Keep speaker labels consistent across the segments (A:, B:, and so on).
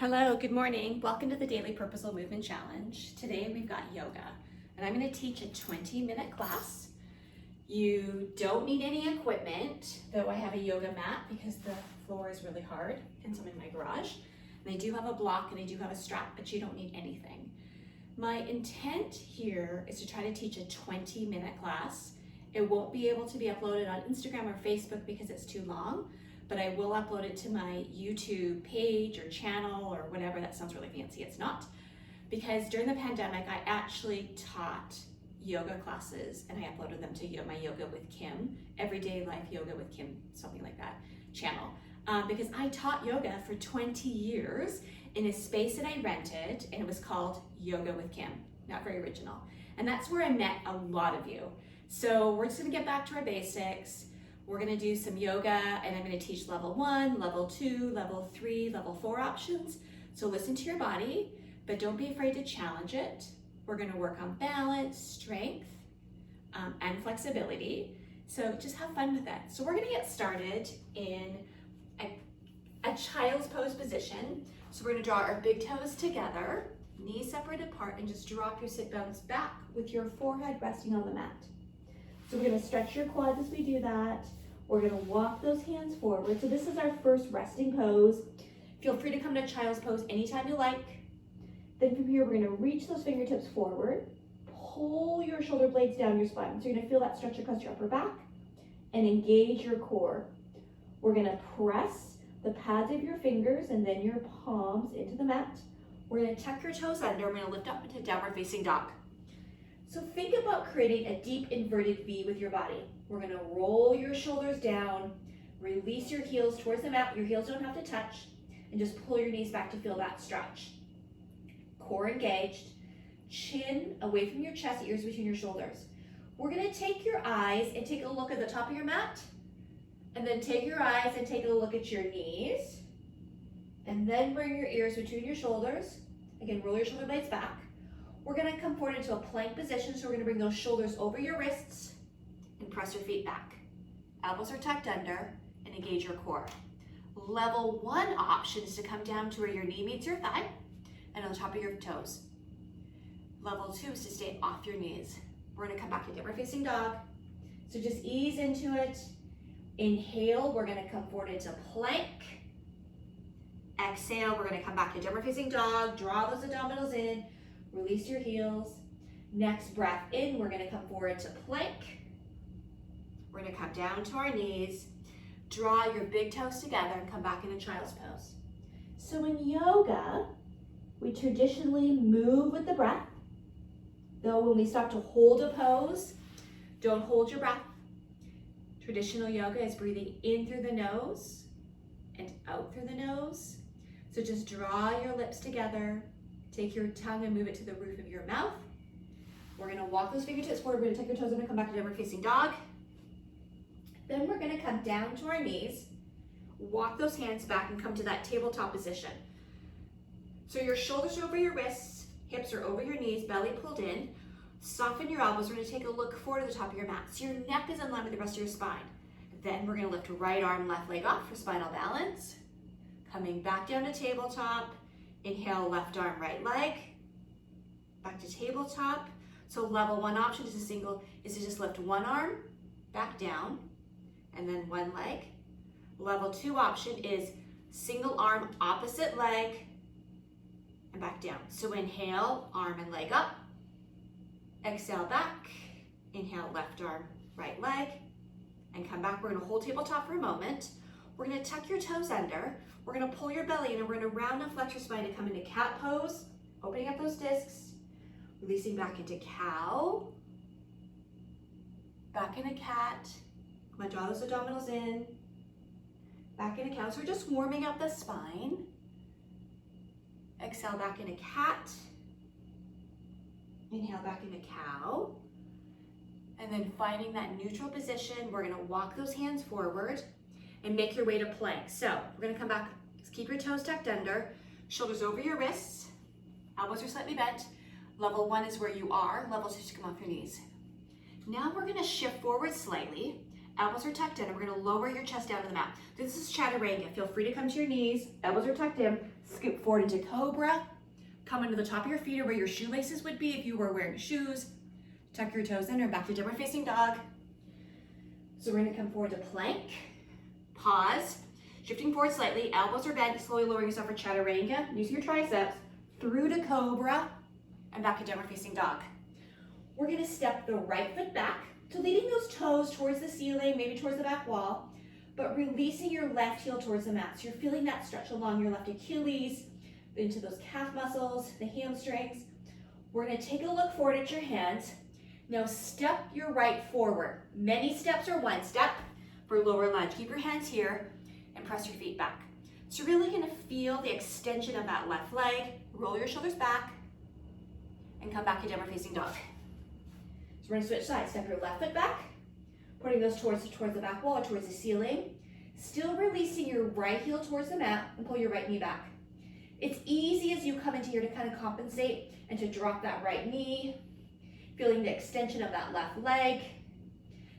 A: Hello, good morning. Welcome to the Daily Purposeful Movement Challenge. Today we've got yoga, and I'm going to teach a 20-minute class. You don't need any equipment, though I have a yoga mat because the floor is really hard, and some in my garage. And I do have a block and I do have a strap, but you don't need anything. My intent here is to try to teach a 20-minute class. It won't be able to be uploaded on Instagram or Facebook because it's too long, but I will upload it to my YouTube page or channel or whatever. That sounds really fancy, it's not. Because during the pandemic, I actually taught yoga classes and I uploaded them to my Yoga with Kim, Everyday Life Yoga with Kim, something like that channel. Because I taught yoga for 20 years in a space that I rented, and it was called Yoga with Kim, not very original. And that's where I met a lot of you. So we're just gonna get back to our basics. We're gonna do some yoga, and I'm gonna teach level 1, level 2, level 3, level 4 options. So listen to your body, but don't be afraid to challenge it. We're gonna work on balance, strength, and flexibility. So just have fun with it. So we're gonna get started in a child's pose position. So we're gonna draw our big toes together, knees separated apart, and just drop your sit bones back with your forehead resting on the mat. So we're gonna stretch your quads as we do that. We're gonna walk those hands forward. So this is our first resting pose. Feel free to come to child's pose anytime you like. Then from here, we're gonna reach those fingertips forward, pull your shoulder blades down your spine. So you're gonna feel that stretch across your upper back and engage your core. We're gonna press the pads of your fingers and then your palms into the mat. We're gonna tuck your toes under. We're gonna lift up into downward facing dog. So think about creating a deep inverted V with your body. We're gonna roll your shoulders down, release your heels towards the mat. Your heels don't have to touch, and just pull your knees back to feel that stretch. Core engaged, chin away from your chest, ears between your shoulders. We're gonna take your eyes and take a look at the top of your mat, and then take your eyes and take a look at your knees, and then bring your ears between your shoulders. Again, roll your shoulder blades back. We're gonna come forward into a plank position, so we're gonna bring those shoulders over your wrists and press your feet back. Elbows are tucked under and engage your core. Level 1 option is to come down to where your knee meets your thigh and on the top of your toes. Level 2 is to stay off your knees. We're gonna come back to downward facing dog. So just ease into it. Inhale, we're gonna come forward into plank. Exhale, we're gonna come back to downward facing dog. Draw those abdominals in. Release your heels. Next breath in, we're gonna come forward to plank. We're gonna come down to our knees. Draw your big toes together and come back into child's pose. So in yoga, we traditionally move with the breath. Though when we stop to hold a pose, don't hold your breath. Traditional yoga is breathing in through the nose and out through the nose. So just draw your lips together. Take your tongue and move it to the roof of your mouth. We're gonna walk those fingertips forward. We're gonna tuck your toes under, come back to downward facing dog. Then we're gonna come down to our knees, walk those hands back and come to that tabletop position. So your shoulders are over your wrists, hips are over your knees, belly pulled in. Soften your elbows. We're gonna take a look forward to the top of your mat. So your neck is in line with the rest of your spine. Then we're gonna lift right arm, left leg off for spinal balance. Coming back down to tabletop. Inhale, left arm, right leg. Back to tabletop. So level 1 option is to just lift one arm, back down, and then one leg. Level 2 option is single arm, opposite leg, and back down. So inhale, arm and leg up. Exhale back. Inhale, left arm, right leg, and come back. We're gonna hold tabletop for a moment. We're gonna tuck your toes under. We're gonna pull your belly in and we're gonna round and flex your spine to come into cat pose, opening up those discs, releasing back into cow, back into cat. Come on, draw those abdominals in, back into cow. So we're just warming up the spine. Exhale back into cat. Inhale back into cow. And then finding that neutral position, we're gonna walk those hands forward and make your way to plank. So we're gonna come back, just keep your toes tucked under, shoulders over your wrists, elbows are slightly bent. Level 1 is where you are, level 2 is to come off your knees. Now we're gonna shift forward slightly Elbows are tucked in, and we're gonna lower your chest down to the mat. This is chaturanga. Feel free to come to your knees. Elbows are tucked in. Scoop forward into cobra. Come into the top of your feet or where your shoelaces would be if you were wearing shoes. Tuck your toes in or back to downward facing dog. So we're gonna come forward to plank. Pause. Shifting forward slightly. Elbows are bent. Slowly lowering yourself for chaturanga. Using your triceps. Through to cobra. And back to downward facing dog. We're gonna step the right foot back to leading those toes towards the ceiling, maybe towards the back wall, but releasing your left heel towards the mat. So you're feeling that stretch along your left Achilles, into those calf muscles, the hamstrings. We're gonna take a look forward at your hands. Now step your right forward. Many steps or one step for lower lunge. Keep your hands here and press your feet back. So you're really gonna feel the extension of that left leg. Roll your shoulders back and come back to downward facing dog. So we're gonna switch sides. Step your left foot back, putting those towards the back wall or towards the ceiling. Still releasing your right heel towards the mat and pull your right knee back. It's easy as you come into here to kind of compensate and to drop that right knee, feeling the extension of that left leg.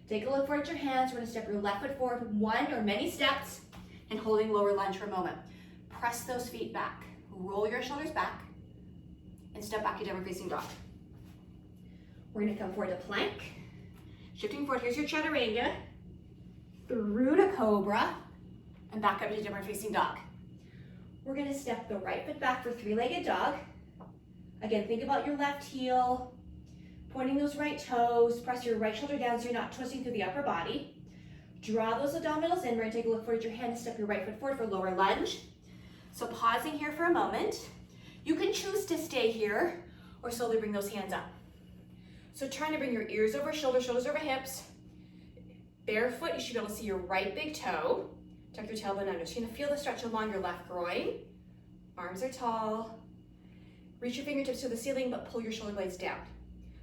A: Take a look forward at your hands. We're gonna step your left foot forward one or many steps and holding lower lunge for a moment. Press those feet back. Roll your shoulders back and step back to downward facing dog. We're gonna come forward to plank. Shifting forward, here's your chaturanga. Through to cobra and back up to downward facing dog. We're gonna step the right foot back for three-legged dog. Again, think about your left heel, pointing those right toes, press your right shoulder down so you're not twisting through the upper body. Draw those abdominals in. We're gonna take a look forward at your hand and step your right foot forward for lower lunge. So pausing here for a moment. You can choose to stay here or slowly bring those hands up. So trying to bring your ears over shoulders, shoulders over hips. Barefoot, you should be able to see your right big toe. Tuck your tailbone under. So you're gonna feel the stretch along your left groin. Arms are tall. Reach your fingertips to the ceiling, but pull your shoulder blades down.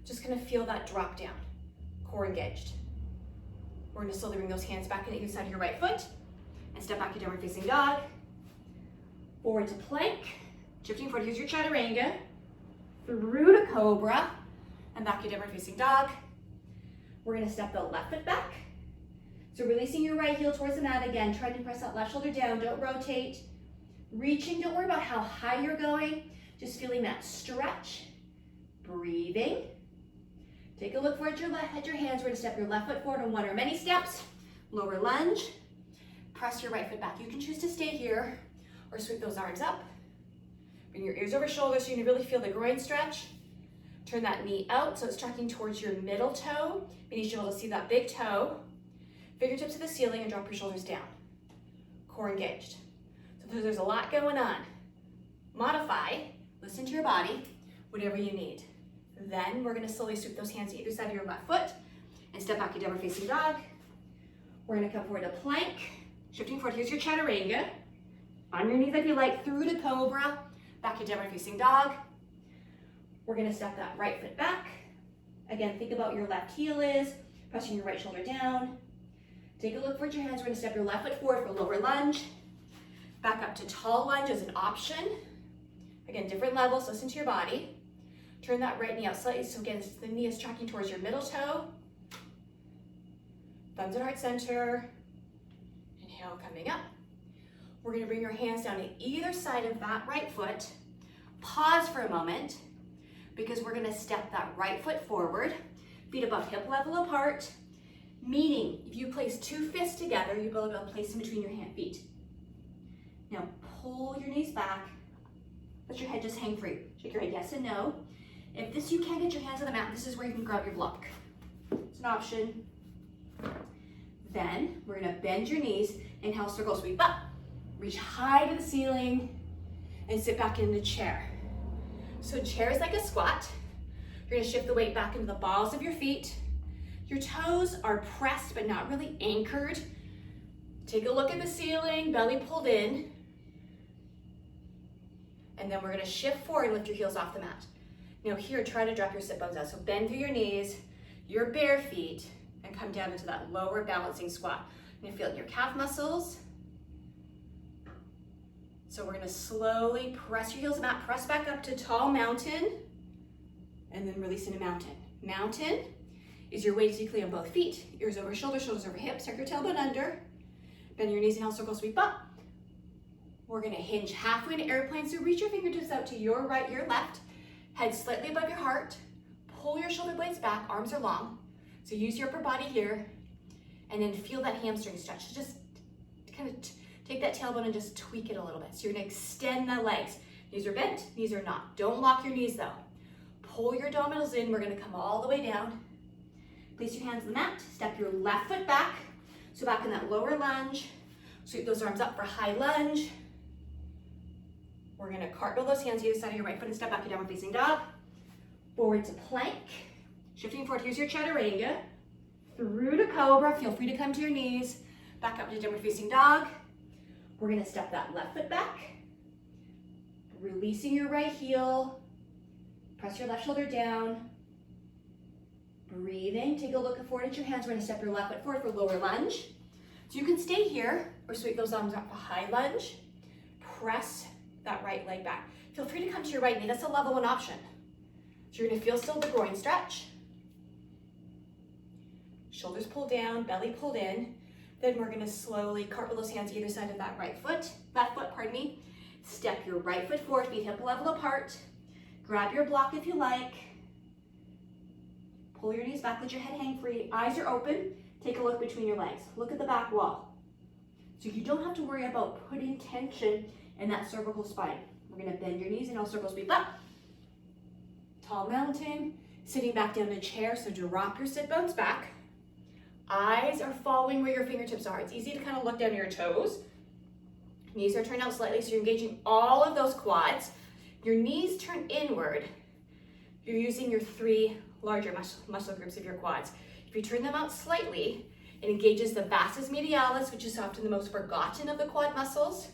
A: Just gonna feel that drop down. Core engaged. We're gonna slowly bring those hands back into either side of your right foot and step back to downward facing dog. Forward to plank. Shifting forward, here's your chaturanga. Through to cobra and back to downward facing dog. We're gonna step the left foot back. So releasing your right heel towards the mat again, trying to press that left shoulder down, don't rotate. Reaching, don't worry about how high you're going, just feeling that stretch. Breathing. Take a look forward at your hands. We're gonna step your left foot forward on one or many steps. Lower lunge. Press your right foot back. You can choose to stay here or sweep those arms up. Bring your ears over shoulders so you can really feel the groin stretch. Turn that knee out so it's tracking towards your middle toe. You need to be able to see that big toe. Fingertips to the ceiling and drop your shoulders down. Core engaged. So there's a lot going on. Modify, listen to your body, whatever you need. Then we're gonna slowly sweep those hands to either side of your left foot and step back to downward facing dog. We're gonna come forward to plank. Shifting forward, here's your chaturanga. On your knees if you like, through to cobra, back to downward facing dog. We're gonna step that right foot back. Again, think about your left heel is, pressing your right shoulder down. Take a look forward at your hands. We're gonna step your left foot forward for lower lunge. Back up to tall lunge as an option. Again, different levels, listen to your body. Turn that right knee out slightly, so again, the knee is tracking towards your middle toe. Thumbs at heart center. Inhale, coming up. We're gonna bring your hands down to either side of that right foot. Pause for a moment, because we're gonna step that right foot forward, feet above hip level apart, meaning if you place two fists together, you'll be able to place them between your feet. Now pull your knees back, let your head just hang free. Shake your head yes and no. If you can't get your hands on the mat, this is where you can grab your block. It's an option. Then we're gonna bend your knees, inhale, circle sweep up, reach high to the ceiling, and sit back into chair. So chair is like a squat. You're gonna shift the weight back into the balls of your feet. Your toes are pressed but not really anchored. Take a look at the ceiling, belly pulled in. And then we're gonna shift forward and lift your heels off the mat. Now here, try to drop your sit bones out. So bend through your knees, your bare feet, and come down into that lower balancing squat. You're gonna feel it in your calf muscles. So we're gonna slowly press your heels to the mat, press back up to tall mountain, and then release into mountain. Mountain, is your weight is equally on both feet. Ears over shoulders, shoulders over hips. Tuck your tailbone under. Bend your knees and circle sweep up. We're gonna hinge halfway into airplane, so reach your fingertips out to your right, your left. Head slightly above your heart. Pull your shoulder blades back, arms are long. So use your upper body here. And then feel that hamstring stretch. So just kind of take that tailbone and just tweak it a little bit. So you're gonna extend the legs. Knees are bent, knees are not. Don't lock your knees though. Pull your abdominals in. We're gonna come all the way down. Place your hands on the mat. Step your left foot back. So back in that lower lunge. Sweep those arms up for high lunge. We're gonna cartwheel those hands either side of your right foot and step back to downward facing dog. Forward to plank. Shifting forward, here's your chaturanga. Through to cobra, feel free to come to your knees. Back up to downward facing dog. We're gonna step that left foot back. Releasing your right heel. Press your left shoulder down. Breathing, take a look forward at your hands. We're gonna step your left foot forward for lower lunge. So you can stay here or sweep those arms up for high lunge. Press that right leg back. Feel free to come to your right knee. That's a level 1 option. So you're gonna feel still the groin stretch. Shoulders pulled down, belly pulled in. Then we're gonna slowly cartwheel those hands either side of that left foot, pardon me. Step your right foot forward, feet hip level apart. Grab your block if you like. Pull your knees back, let your head hang free. Eyes are open. Take a look between your legs. Look at the back wall. So you don't have to worry about putting tension in that cervical spine. We're gonna bend your knees and circle sweep up. Tall mountain, sitting back down in a chair, so drop your sit bones back. Eyes are following where your fingertips are. It's easy to kind of look down to your toes. Knees are turned out slightly, so you're engaging all of those quads. Your knees turn inward. You're using your 3 larger muscle groups of your quads. If you turn them out slightly, it engages the vastus medialis, which is often the most forgotten of the quad muscles.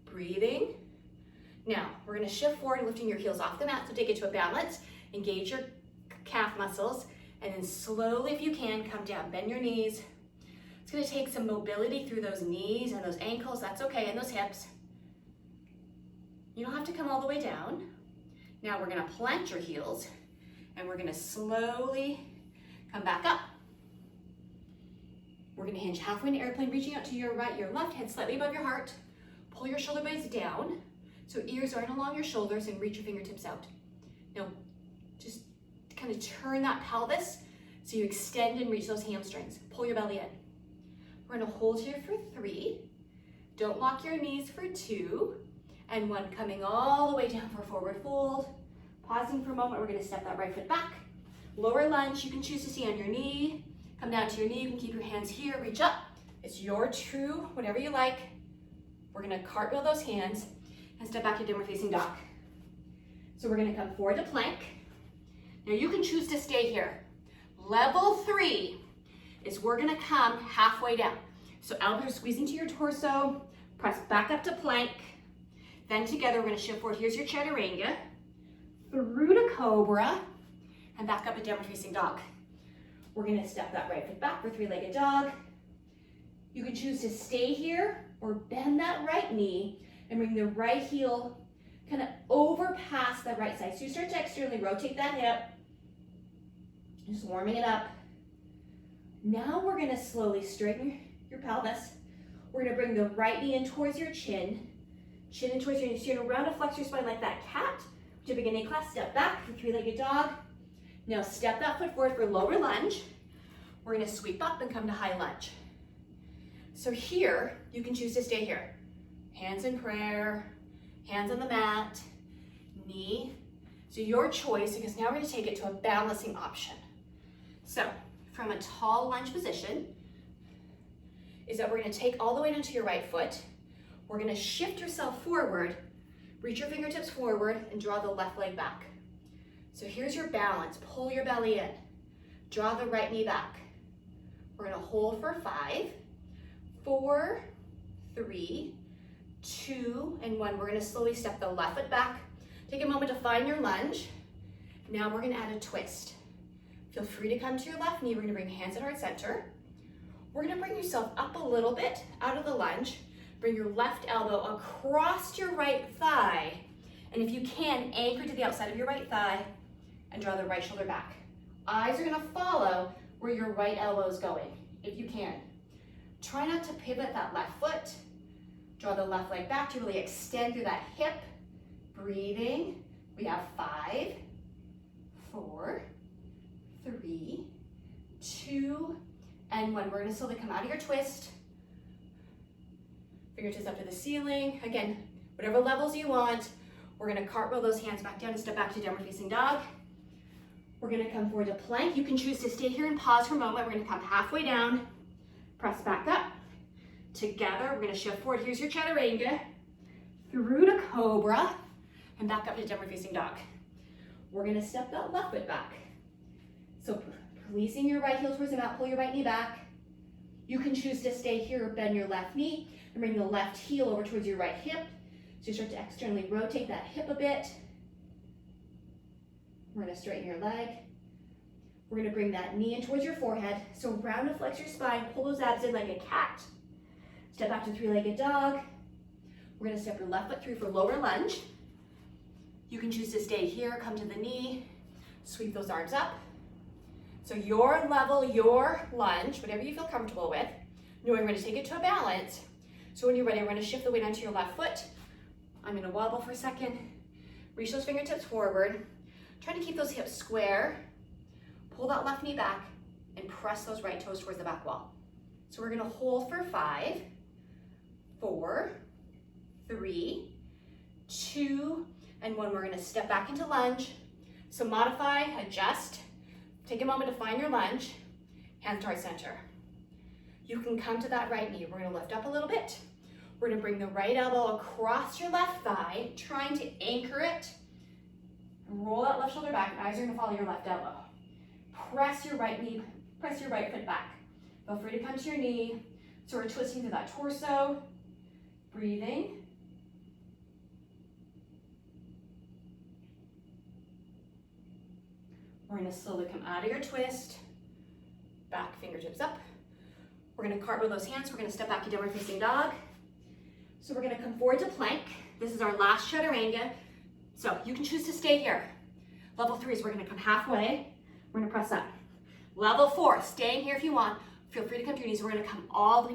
A: Breathing. Now, we're gonna shift forward, lifting your heels off the mat, so take it to a balance. Engage your calf muscles, and then slowly, if you can, come down, bend your knees. It's gonna take some mobility through those knees and those ankles, that's okay, and those hips. You don't have to come all the way down. Now we're gonna plant your heels, and we're gonna slowly come back up. We're gonna hinge halfway in airplane, reaching out to your right, your left, head slightly above your heart. Pull your shoulder blades down, so ears aren't along your shoulders, and reach your fingertips out. Now, just kind of turn that pelvis so you extend and reach those hamstrings. Pull your belly in. We're gonna hold here for 3. Don't lock your knees for 2. And 1, coming all the way down for forward fold. Pausing for a moment, we're gonna step that right foot back. Lower lunge, you can choose to stay on your knee. Come down to your knee, you can keep your hands here, reach up. It's your true, whatever you like. We're gonna cartwheel those hands and step back to downward facing dog. So we're gonna come forward to plank. Now you can choose to stay here. Level 3 is we're gonna come halfway down. So elbows squeezing to your torso, press back up to plank. Then together we're gonna shift forward. Here's your chaturanga. Through to cobra, and back up to downward facing dog. We're gonna step that right foot back for 3-legged dog. You can choose to stay here or bend that right knee and bring the right heel kind of over past the right side. So you start to externally rotate that hip, just warming it up. Now we're gonna slowly straighten your pelvis. We're gonna bring the right knee in towards your chin in towards your knee. So you're gonna round and flex your spine like that cat. To beginning class, step back for 3-legged dog. Now step that foot forward for lower lunge. We're gonna sweep up and come to high lunge. So here, you can choose to stay here. Hands in prayer, hands on the mat, knee. So your choice, because now we're gonna take it to a balancing option. So from a tall lunge position, is that we're gonna take all the way down to your right foot. We're gonna shift yourself forward, reach your fingertips forward, and draw the left leg back. So here's your balance. Pull your belly in. Draw the right knee back. We're gonna hold for 5, 4, 3, 2, and 1. We're gonna slowly step the left foot back. Take a moment to find your lunge. Now we're gonna add a twist. Feel free to come to your left knee. We're gonna bring hands at heart center. We're gonna bring yourself up a little bit out of the lunge. Bring your left elbow across your right thigh. And if you can, anchor to the outside of your right thigh and draw the right shoulder back. Eyes are gonna follow where your right elbow is going, if you can. Try not to pivot that left foot. Draw the left leg back to really extend through that hip. Breathing. We have 5, 4, 3, 2, and 1. We're gonna slowly come out of your twist. Fingertips up to the ceiling. Again, whatever levels you want. We're gonna cartwheel those hands back down and step back to downward facing dog. We're gonna come forward to plank. You can choose to stay here and pause for a moment. We're gonna come halfway down, press back up. Together, we're gonna shift forward. Here's your chaturanga, through to cobra, and back up to downward facing dog. We're gonna step that left foot back. So releasing your right heel towards the mat, pull your right knee back. You can choose to stay here, bend your left knee, and bring the left heel over towards your right hip. So you start to externally rotate that hip a bit. We're gonna straighten your leg. We're gonna bring that knee in towards your forehead. So round and flex your spine, pull those abs in like a cat. Step back to three-legged dog. We're gonna step your left foot through for lower lunge. You can choose to stay here, come to the knee, sweep those arms up. So your level, your lunge, whatever you feel comfortable with, knowing we're gonna take it to a balance. So when you're ready, we're gonna shift the weight onto your left foot. I'm gonna wobble for a second. Reach those fingertips forward. Try to keep those hips square. Pull that left knee back and press those right toes towards the back wall. So we're gonna hold for 5, 4, 3, 2, and 1. We're gonna step back into lunge. So modify, adjust. Take a moment to find your lunge. Hands towards center. You can come to that right knee. We're gonna lift up a little bit. We're gonna bring the right elbow across your left thigh, trying to anchor it. Roll that left shoulder back, and eyes are gonna follow your left elbow. Press your right knee, press your right foot back. Feel free to come to your knee. So we're twisting through that torso. Breathing. We're gonna slowly come out of your twist. Back fingertips up. We're gonna cartwheel those hands. We're gonna step back to downward facing dog. So we're gonna come forward to plank. This is our last chaturanga. So you can choose to stay here. Level 3 is we're gonna come halfway. We're gonna press up. Level 4, staying here if you want. Feel free to come to your knees. We're gonna come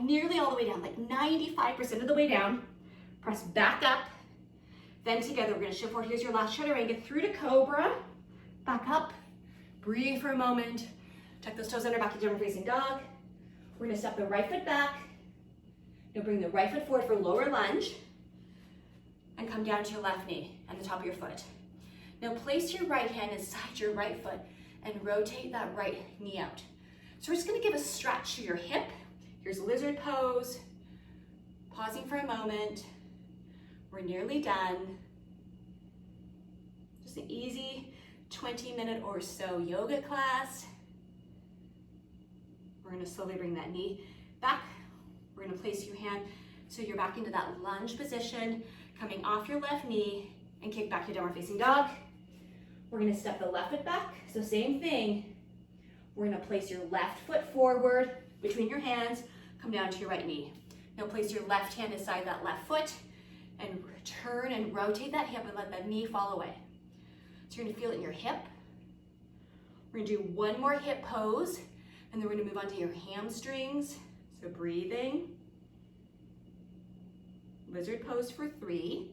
A: nearly all the way down, like 95% of the way down. Press back up. Then together, we're gonna shift forward. Here's your last chaturanga, through to cobra. Back up. Breathe for a moment. Tuck those toes under, back to downward facing dog. We're gonna step the right foot back. Now bring the right foot forward for lower lunge. And come down to your left knee and the top of your foot. Now place your right hand inside your right foot and rotate that right knee out. So we're just gonna give a stretch to your hip. Here's lizard pose. Pausing for a moment. We're nearly done. Just an easy 20-minute or so yoga class. We're gonna slowly bring that knee back. We're gonna place your hand so you're back into that lunge position, coming off your left knee and kick back to downward facing dog. We're gonna step the left foot back. So same thing. We're gonna place your left foot forward between your hands, come down to your right knee. Now place your left hand inside that left foot and turn and rotate that hip and let that knee fall away. So you're gonna feel it in your hip. We're gonna do one more hip pose and then we're gonna move on to your hamstrings. So breathing. Lizard pose for 3,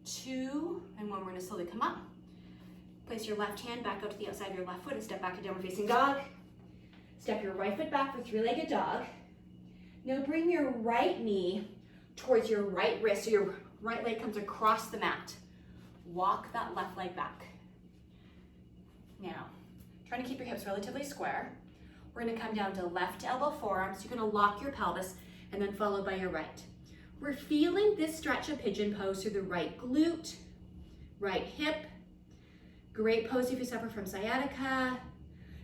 A: 2, and 1. We're gonna slowly come up. Place your left hand back up to the outside of your left foot and step back to downward facing dog. Step your right foot back for three-legged dog. Now bring your right knee towards your right wrist so your right leg comes across the mat. Walk that left leg back. Now, trying to keep your hips relatively square. We're gonna come down to left elbow forearms. You're gonna lock your pelvis and then followed by your right. We're feeling this stretch of pigeon pose through the right glute, right hip. Great pose if you suffer from sciatica.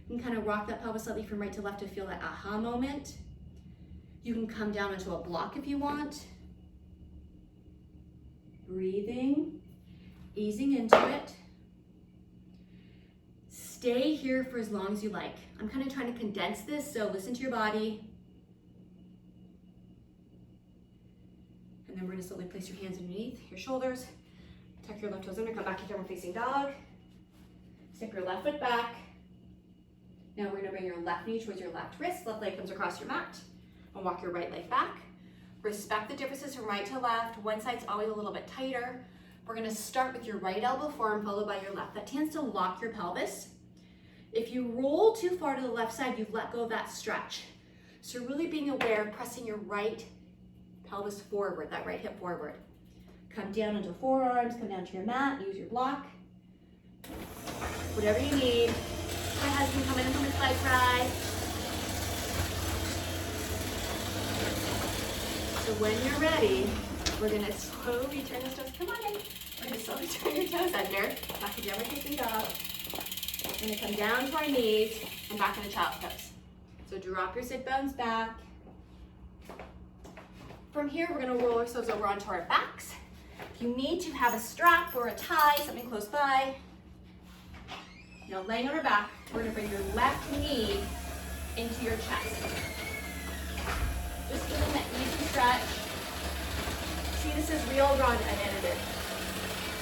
A: You can kind of rock that pelvis slightly from right to left to feel that aha moment. You can come down into a block if you want. Breathing, easing into it. Stay here for as long as you like. I'm kind of trying to condense this, so listen to your body. And then we're gonna slowly place your hands underneath your shoulders. Tuck your left toes under, come back to downward facing dog. Step your left foot back. Now we're gonna bring your left knee towards your left wrist, left leg comes across your mat, and walk your right leg back. Respect the differences from right to left. One side's always a little bit tighter. We're gonna start with your right elbow form followed by your left. That tends to lock your pelvis. If you roll too far to the left side, you've let go of that stretch. So really being aware of pressing your right pelvis forward, that right hip forward. Come down into forearms, come down to your mat, use your block. Whatever you need. My husband coming in from his bike ride. So when you're ready, we're gonna slowly turn the toes. Come on in. We're gonna slowly turn your toes under. Back to Geometry feet up. We're gonna come down to our knees and back into child's pose. So drop your sit bones back. From here, we're gonna roll ourselves over onto our backs. If you need to have a strap or a tie, something close by. Now laying on our back, we're gonna bring your left knee into your chest. Just doing that easy stretch. See, this is real raw and unedited.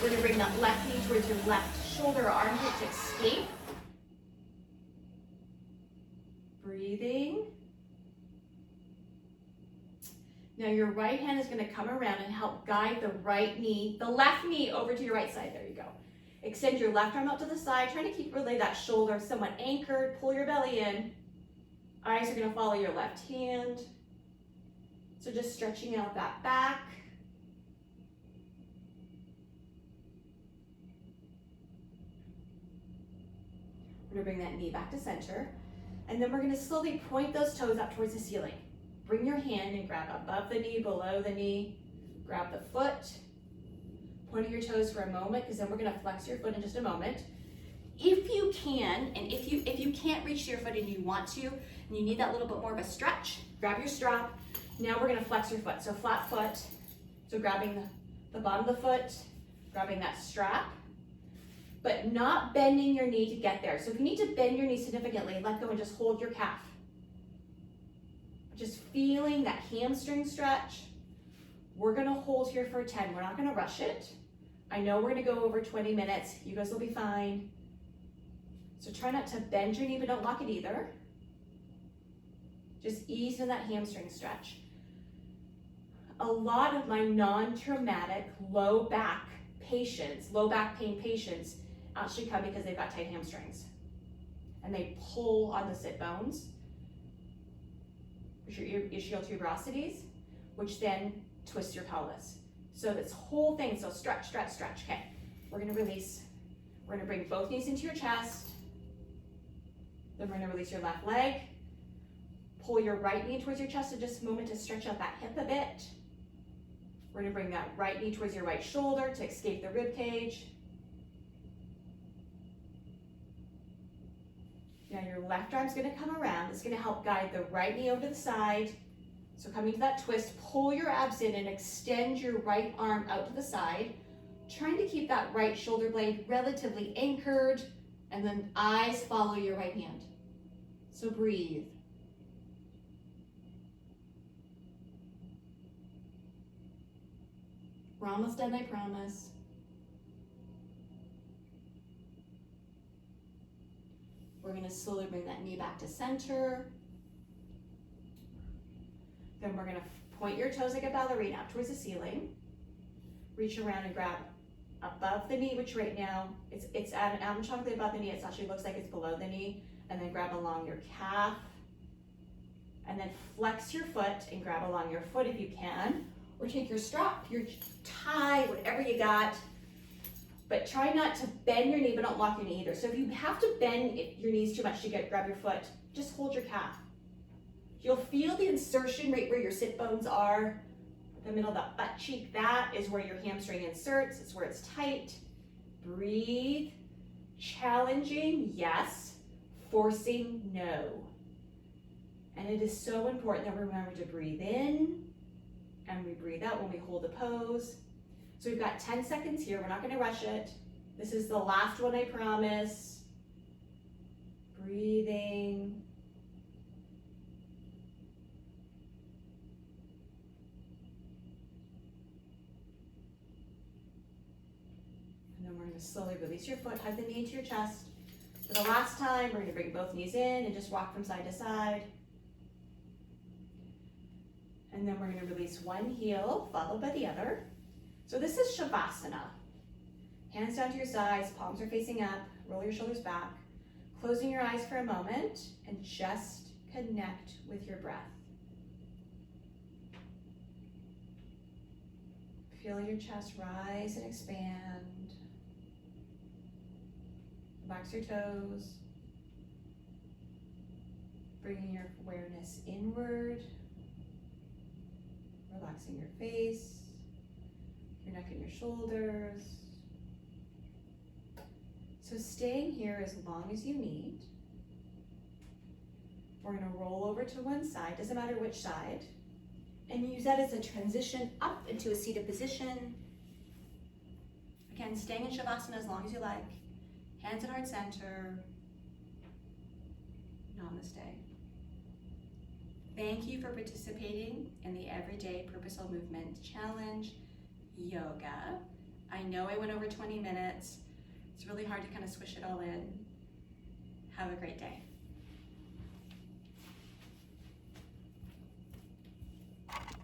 A: We're gonna bring that left knee towards your left shoulder or armpit to escape. Breathing. Now your right hand is gonna come around and help guide the left knee over to your right side. There you go. Extend your left arm out to the side, trying to keep really that shoulder somewhat anchored. Pull your belly in. Eyes are gonna follow your left hand. So just stretching out that back. We're gonna bring that knee back to center. And then we're gonna slowly point those toes up towards the ceiling. Bring your hand and grab above the knee, below the knee. Grab the foot. Point your toes for a moment, because then we're gonna flex your foot in just a moment. If you can, and if you can't reach your foot and you want to, and you need that little bit more of a stretch, grab your strap. Now we're gonna flex your foot. So flat foot, so grabbing the bottom of the foot, grabbing that strap, but not bending your knee to get there. So if you need to bend your knee significantly, let go and just hold your calf. Just feeling that hamstring stretch. We're gonna hold here for 10. We're not gonna rush it. I know we're gonna go over 20 minutes. You guys will be fine. So try not to bend your knee, but don't lock it either. Just ease in that hamstring stretch. A lot of my non-traumatic low back pain patients actually come because they've got tight hamstrings. And they pull on the sit bones, which are your ischial tuberosities, which then twist your pelvis. So this whole thing, so stretch, stretch, stretch. Okay, we're gonna release. We're gonna bring both knees into your chest. Then we're gonna release your left leg. Pull your right knee towards your chest in just a moment to stretch out that hip a bit. We're gonna bring that right knee towards your right shoulder to escape the rib cage. Now your left arm's gonna come around. It's gonna help guide the right knee over to the side. So coming to that twist, pull your abs in and extend your right arm out to the side, trying to keep that right shoulder blade relatively anchored, and then eyes follow your right hand. So breathe. We're almost done, I promise. We're gonna slowly bring that knee back to center. Then we're gonna point your toes like a ballerina up towards the ceiling. Reach around and grab above the knee, which right now, it's at an anatomically above the knee. It actually looks like it's below the knee. And then grab along your calf. And then flex your foot and grab along your foot if you can. Or take your strap, your tie, whatever you got. But try not to bend your knee, but don't lock your knee either. So if you have to bend your knees too much to grab your foot, just hold your calf. You'll feel the insertion right where your sit bones are, the middle of that butt cheek. That is where your hamstring inserts. It's where it's tight. Breathe. Challenging, yes. Forcing, no. And it is so important that we remember to breathe in and we breathe out when we hold the pose. So we've got 10 seconds here. We're not going to rush it. This is the last one, I promise. Breathing. And then we're going to slowly release your foot, hug the knee into your chest. For the last time, we're gonna bring both knees in and just walk from side to side. And then we're gonna release one heel, followed by the other. So this is Shavasana. Hands down to your sides, palms are facing up, roll your shoulders back, closing your eyes for a moment, and just connect with your breath. Feel your chest rise and expand. Relax your toes. Bringing your awareness inward. Relaxing your face, your neck and your shoulders. So staying here as long as you need. We're gonna roll over to one side, doesn't matter which side, and use that as a transition up into a seated position. Again, staying in Shavasana as long as you like. Hands at heart center. Namaste. Thank you for participating in the Everyday Purposeful Movement Challenge Yoga. I know I went over 20 minutes. It's really hard to kind of swish it all in. Have a great day.